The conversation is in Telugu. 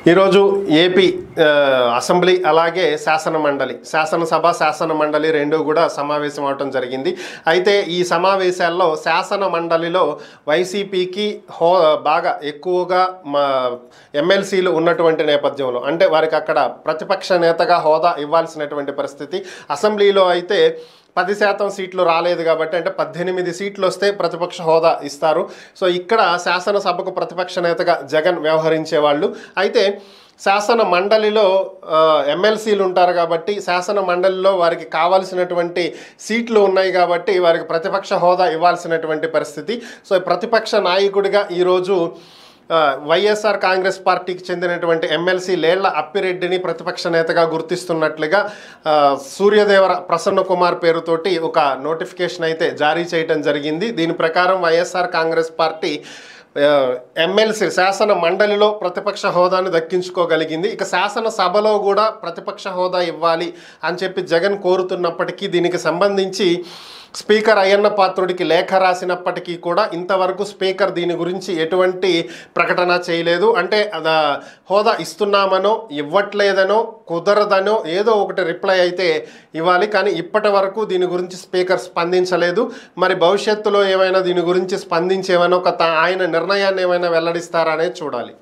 ఈరోజు ఏపీ అసెంబ్లీ అలాగే శాసనసభ శాసన మండలి రెండు కూడా సమావేశం అవటం జరిగింది. అయితే ఈ సమావేశాల్లో శాసన మండలిలో వైసీపీకి బాగా ఎక్కువగా ఎమ్మెల్సీలు ఉన్నటువంటి నేపథ్యంలో, అంటే వారికి అక్కడ ప్రతిపక్ష నేతగా హోదా ఇవ్వాల్సినటువంటి పరిస్థితి. అసెంబ్లీలో అయితే 10% సీట్లు రాలేదు కాబట్టి, అంటే 18 సీట్లు వస్తే ప్రతిపక్ష హోదా ఇస్తారు. సో ఇక్కడ శాసనసభకు ప్రతిపక్ష నేతగా జగన్ వ్యవహరించేవాళ్ళు. అయితే శాసన మండలిలో ఎమ్మెల్సీలు ఉంటారు కాబట్టి, శాసన మండలిలో వారికి కావాల్సినటువంటి సీట్లు ఉన్నాయి కాబట్టి వారికి ప్రతిపక్ష హోదా ఇవ్వాల్సినటువంటి పరిస్థితి. సో ప్రతిపక్ష నాయకుడిగా ఈరోజు వైఎస్ఆర్ కాంగ్రెస్ పార్టీకి చెందినటువంటి ఎమ్మెల్సీ లేళ్ల అప్పిరెడ్డిని ప్రతిపక్ష నేతగా గుర్తిస్తున్నట్లుగా సూర్యదేవర ప్రసన్న కుమార్ పేరుతోటి ఒక నోటిఫికేషన్ అయితే జారీ చేయడం జరిగింది. దీని ప్రకారం వైఎస్ఆర్ కాంగ్రెస్ పార్టీ ఎమ్మెల్సీ శాసన మండలిలో ప్రతిపక్ష హోదాను దక్కించుకోగలిగింది. ఇక శాసనసభలో కూడా ప్రతిపక్ష హోదా ఇవ్వాలి అని చెప్పి జగన్ కోరుతున్నప్పటికీ, దీనికి సంబంధించి స్పీకర్ అయ్యన్న పాత్రుడికి లేఖ రాసినప్పటికీ కూడా ఇంతవరకు స్పీకర్ దీని గురించి ఎటువంటి ప్రకటన చేయలేదు. అంటే హోదా ఇస్తున్నామనో ఇవ్వట్లేదనో కుదరదనో ఏదో ఒకటి రిప్లై అయితే ఇవ్వాలి, కానీ ఇప్పటి వరకు దీని గురించి స్పీకర్ స్పందించలేదు. మరి భవిష్యత్తులో ఏమైనా దీని గురించి స్పందించేమైనా ఆయన నిర్ణయాన్ని ఏమైనా వెల్లడిస్తారా అనేది చూడాలి.